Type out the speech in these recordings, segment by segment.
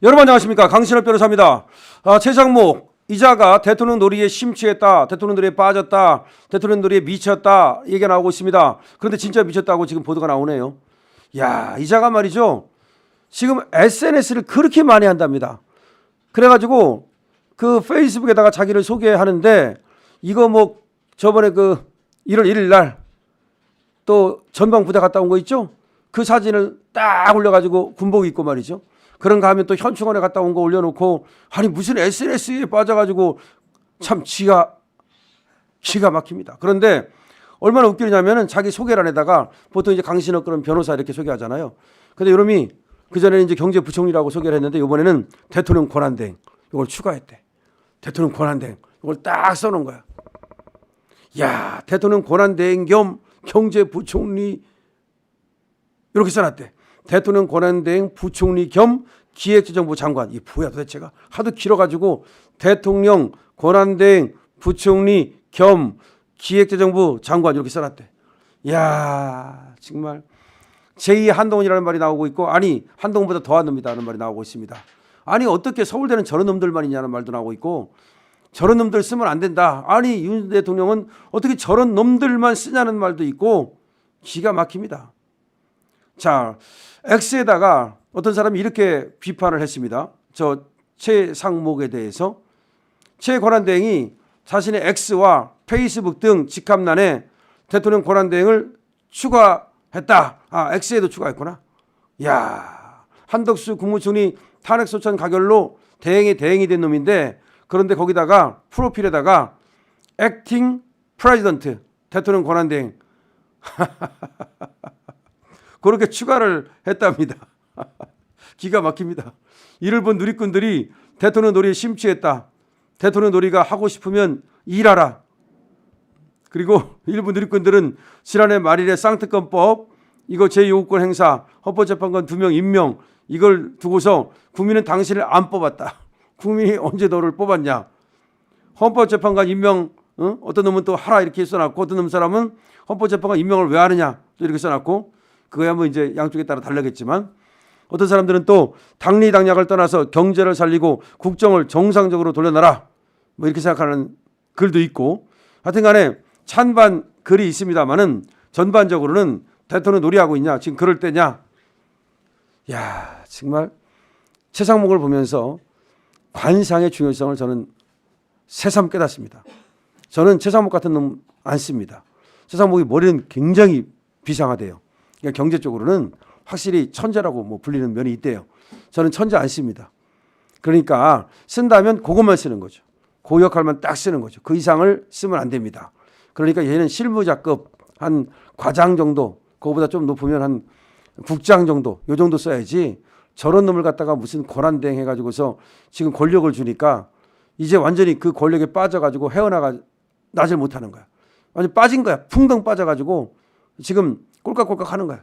여러분 안녕하십니까, 강신업 변호사입니다. 최상목 이자가 대통령 놀이에 심취했다, 대통령 놀이에 빠졌다, 대통령 놀이에 미쳤다 얘기가 나오고 있습니다. 그런데 진짜 미쳤다고 지금 보도가 나오네요. 야, 이자가 말이죠, 지금 SNS를 그렇게 많이 한답니다. 그래가지고 그 페이스북에다가 자기를 소개하는데, 이거 뭐 저번에 그 1월 1일 날 또 전방부대 갔다 온 거 있죠? 그 사진을 딱 올려가지고 군복 입고 말이죠. 그런가 하면 또 현충원에 갔다 온 거 올려놓고, 아니 무슨 SNS에 빠져가지고 참 기가 막힙니다. 그런데 얼마나 웃기냐면은 자기 소개란에다가 보통 이제 강신업 그런 변호사 이렇게 소개하잖아요. 근데 이놈이 그전에는 이제 경제부총리라고 소개를 했는데 이번에는 대통령 권한대행 이걸 추가했대. 대통령 권한대행 이걸 딱 써놓은 거야. 야, 대통령 권한대행 겸 경제부총리 이렇게 써놨대. 대통령 권한대행 부총리 겸 기획재정부 장관. 이 뭐야 도대체가. 하도 길어가지고 대통령 권한대행 부총리 겸 기획재정부 장관 이렇게 써놨대. 야, 정말 제2 한동훈이라는 말이 나오고 있고, 아니 한동훈보다 더한 놈이다 하는 말이 나오고 있습니다. 아니 어떻게 서울대는 저런 놈들만 있냐는 말도 나오고 있고, 저런 놈들 쓰면 안 된다. 아니 윤 대통령은 어떻게 저런 놈들만 쓰냐는 말도 있고, 기가 막힙니다. 자, X에다가 어떤 사람이 이렇게 비판을 했습니다. 저 최상목에 대해서. 최 권한대행이 자신의 X와 페이스북 등 직함란에 대통령 권한대행을 추가했다. 아, X에도 추가했구나. 야, 한덕수 국무총리 탄핵소추안 가결로 대행이 된 놈인데, 그런데 거기다가 프로필에다가 액팅 프레지던트 대통령 권한대행 그렇게 추가를 했답니다. 기가 막힙니다. 이를 본 누리꾼들이 대통령 놀이에 심취했다, 대통령 놀이가 하고 싶으면 일하라. 그리고 일부 누리꾼들은 지난해 말일에 쌍특검법 이거 제2호권 행사, 헌법재판관 2명 임명 이걸 두고서 국민은 당신을 안 뽑았다. 국민이 언제 너를 뽑았냐. 헌법재판관 임명 어떤 놈은 또 하라 이렇게 써놨고, 어떤 놈 사람은 헌법재판관 임명을 왜 하느냐 또 이렇게 써놨고, 그거야 뭐 이제 양쪽에 따라 다르겠지만, 어떤 사람들은 또 당리당략을 떠나서 경제를 살리고 국정을 정상적으로 돌려놔라 뭐 이렇게 생각하는 글도 있고, 하여튼 간에 찬반 글이 있습니다만은 전반적으로는 대통령 놀이하고 있냐, 지금 그럴 때냐. 야, 정말 최상목을 보면서 관상의 중요성을 저는 새삼 깨닫습니다. 저는 최상목 같은 놈 안 씁니다. 최상목이 머리는 굉장히 비상하대요. 그러니까 경제적으로는 확실히 천재라고 뭐 불리는 면이 있대요. 저는 천재 안 씁니다. 그러니까 쓴다면 그것만 쓰는 거죠. 그 역할만 딱 쓰는 거죠. 그 이상을 쓰면 안 됩니다. 그러니까 얘는 실무자급 한 과장 정도, 그거보다 좀 높으면 한 국장 정도, 요 정도 써야지, 저런 놈을 갖다가 무슨 권한대행 해가지고서 지금 권력을 주니까 이제 완전히 그 권력에 빠져가지고 헤어나질 못하는 거야. 완전 빠진 거야. 풍덩 빠져가지고 지금 꼴깍꼴깍 하는 거야.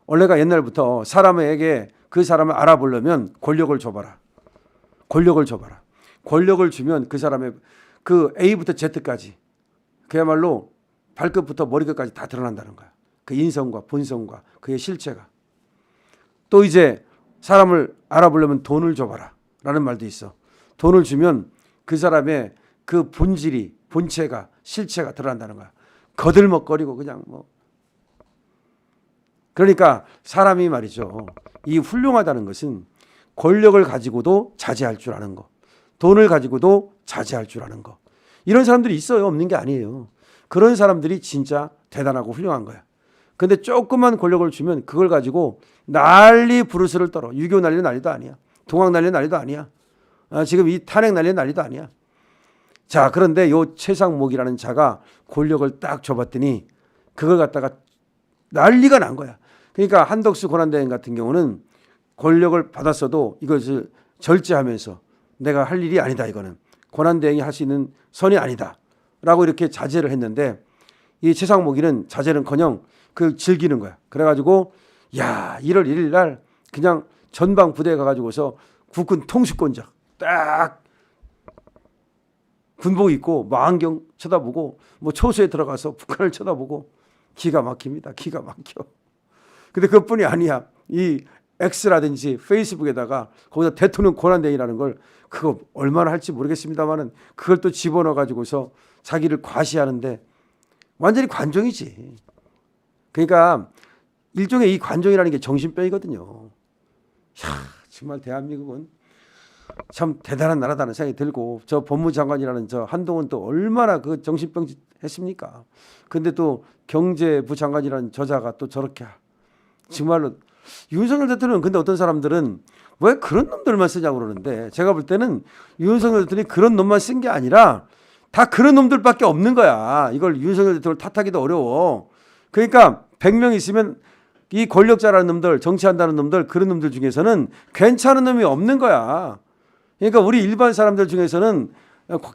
원래가 옛날부터 사람에게 그 사람을 알아보려면 권력을 줘봐라. 권력을 줘봐라. 권력을 주면 그 사람의 그 A부터 Z까지 그야말로 발끝부터 머리끝까지 다 드러난다는 거야. 그 인성과 본성과 그의 실체가. 또 이제 사람을 알아보려면 돈을 줘봐라 라는 말도 있어. 돈을 주면 그 사람의 그 본질이, 본체가, 실체가 드러난다는 거야. 거들먹거리고 그냥 뭐. 그러니까 사람이 말이죠, 이 훌륭하다는 것은 권력을 가지고도 자제할 줄 아는 거, 돈을 가지고도 자제할 줄 아는 거. 이런 사람들이 있어요. 없는 게 아니에요. 그런 사람들이 진짜 대단하고 훌륭한 거야. 근데 조금만 권력을 주면 그걸 가지고 난리 부르스를 떨어. 유교 난리는 난리도 아니야. 동학 난리는 난리도 아니야. 지금 이 탄핵 난리는 난리도 아니야. 자, 그런데 요 최상목이라는 자가 권력을 딱 줘봤더니 그걸 갖다가 난리가 난 거야. 그러니까 한덕수 권한대행 같은 경우는 권력을 받았어도 이것을 절제하면서 내가 할 일이 아니다, 이거는 권한대행이 할 수 있는 선이 아니다 라고 이렇게 자제를 했는데, 이 최상목이는 자제는커녕 그 즐기는 거야. 그래가지고 야, 1월 1일 날 그냥 전방 부대에 가가지고서 국군 통수권자 딱 군복 입고 망경 쳐다보고 뭐 초소에 들어가서 북한을 쳐다보고, 기가 막힙니다. 기가 막혀. 근데 그것뿐이 아니야. 이 X라든지 페이스북에다가 거기다 대통령 권한대행이라는 걸 그거 얼마나 할지 모르겠습니다만은 그걸 또 집어넣어 가지고서 자기를 과시하는데 완전히 관종이지. 그러니까 일종의 이 관종이라는 게 정신병이거든요. 정말 대한민국은 참 대단한 나라다는 생각이 들고 저 법무장관이라는 저 한동훈 또 얼마나 그 정신병 했습니까? 근데 또 경제부 장관이라는 저자가 또 저렇게 정말로 윤석열 대통령은 근데 어떤 사람들은 왜 그런 놈들만 쓰냐고 그러는데 제가 볼 때는 윤석열 대통령이 그런 놈만 쓴 게 아니라 다 그런 놈들밖에 없는 거야. 이걸 윤석열 대통령을 탓하기도 어려워. 그러니까 100명 있으면 이 권력자라는 놈들, 정치한다는 놈들, 그런 놈들 중에서는 괜찮은 놈이 없는 거야. 그러니까 우리 일반 사람들 중에서는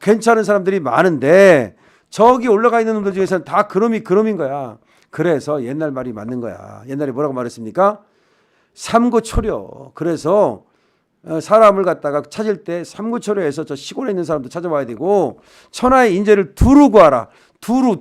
괜찮은 사람들이 많은데 저기 올라가 있는 놈들 중에서는 다 그놈이 그놈인 거야. 그래서 옛날 말이 맞는 거야. 옛날에 뭐라고 말했습니까? 삼고초려. 그래서 사람을 갖다가 찾을 때 삼고초려해서 저 시골에 있는 사람도 찾아와야 되고 천하의 인재를 두루 구하라. 두루.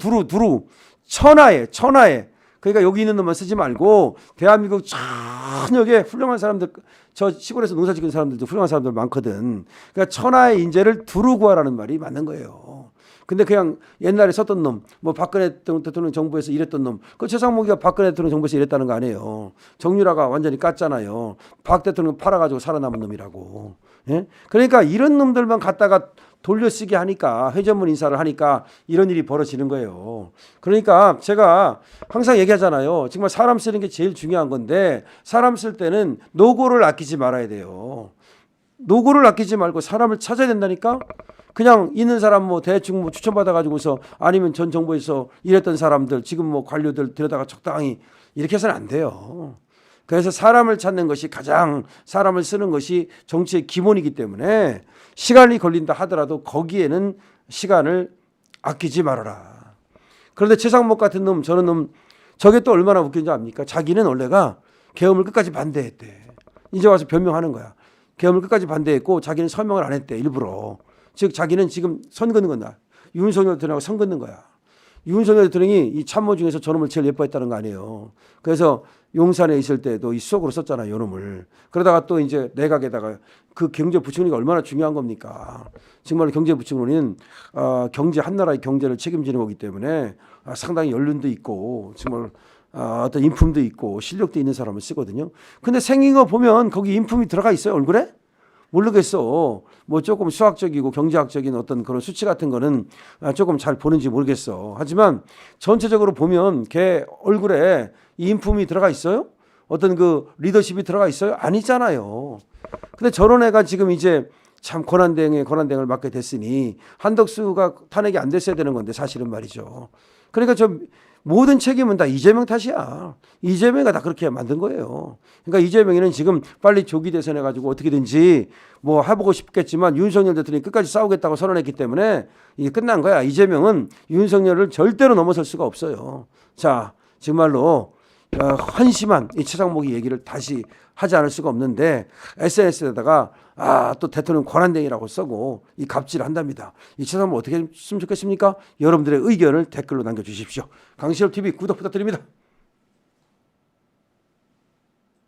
천하에. 그러니까 여기 있는 놈만 쓰지 말고 대한민국 전역에 훌륭한 사람들, 저 시골에서 농사 짓는 사람들도 훌륭한 사람들 많거든. 그러니까 천하의 인재를 두루 구하라는 말이 맞는 거예요. 근데 그냥 옛날에 썼던 놈, 뭐 박근혜 대통령 정부에서 이랬던 놈, 그 최상목이가 박근혜 대통령 정부에서 이랬다는 거 아니에요. 정유라가 완전히 깠잖아요. 박 대통령 팔아가지고 살아남은 놈이라고. 예? 그러니까 이런 놈들만 갖다가 돌려쓰기 하니까 회전문 인사를 하니까 이런 일이 벌어지는 거예요. 그러니까 제가 항상 얘기하잖아요. 정말 사람 쓰는 게 제일 중요한 건데 사람 쓸 때는 노고를 아끼지 말아야 돼요. 노고를 아끼지 말고 사람을 찾아야 된다니까. 그냥 있는 사람 뭐 대충 뭐 추천받아 가지고서 아니면 전 정부에서 일했던 사람들 지금 뭐 관료들 들여다가 적당히 이렇게 해서는 안 돼요. 그래서 사람을 찾는 것이 가장 사람을 쓰는 것이 정치의 기본이기 때문에 시간이 걸린다 하더라도 거기에는 시간을 아끼지 말아라. 그런데 최상목 같은 놈 저런 놈 저게 또 얼마나 웃긴지 압니까? 자기는 원래가 계엄을 끝까지 반대했대. 이제 와서 변명하는 거야. 계엄을 끝까지 반대했고 자기는 서명을 안 했대 일부러. 즉 자기는 지금 선 긋는 건다. 윤석열 대통령하고 선 긋는 거야. 윤석열 대통령이 이 참모 중에서 저놈을 제일 예뻐했다는 거 아니에요. 그래서 용산에 있을 때도 이 수석으로 썼잖아요. 요놈을. 그러다가 또 이제 내각에다가 그 경제부총리가 얼마나 중요한 겁니까. 정말 경제부총리는 경제 한 나라의 경제를 책임지는 거기 때문에 상당히 연륜도 있고 정말 어떤 인품도 있고 실력도 있는 사람을 쓰거든요. 근데 생긴 거 보면 거기 인품이 들어가 있어요. 얼굴에? 모르겠어. 뭐 조금 수학적이고 경제학적인 어떤 그런 수치 같은 거는 조금 잘 보는지 모르겠어. 하지만 전체적으로 보면 걔 얼굴에 이 인품이 들어가 있어요? 어떤 그 리더십이 들어가 있어요? 아니잖아요. 근데 저런 애가 지금 이제 참 권한대행을 맡게 됐으니 한덕수가 탄핵이 안 됐어야 되는 건데 사실은 말이죠. 그러니까 저 모든 책임은 다 이재명 탓이야. 이재명이가 다 그렇게 만든 거예요. 그러니까 이재명이는 지금 빨리 조기 대선해가지고 어떻게든지 뭐 해보고 싶겠지만 윤석열 대통령이 끝까지 싸우겠다고 선언했기 때문에 이게 끝난 거야. 이재명은 윤석열을 절대로 넘어설 수가 없어요. 자, 정말로 한심한 이 최상목이 얘기를 다시 하지 않을 수가 없는데 SNS에다가 또 대통령 권한대행이라고 쓰고 이 갑질을 한답니다. 이 최상목 어떻게 했으면 좋겠습니까? 여러분들의 의견을 댓글로 남겨주십시오. 강시엽TV 구독 부탁드립니다.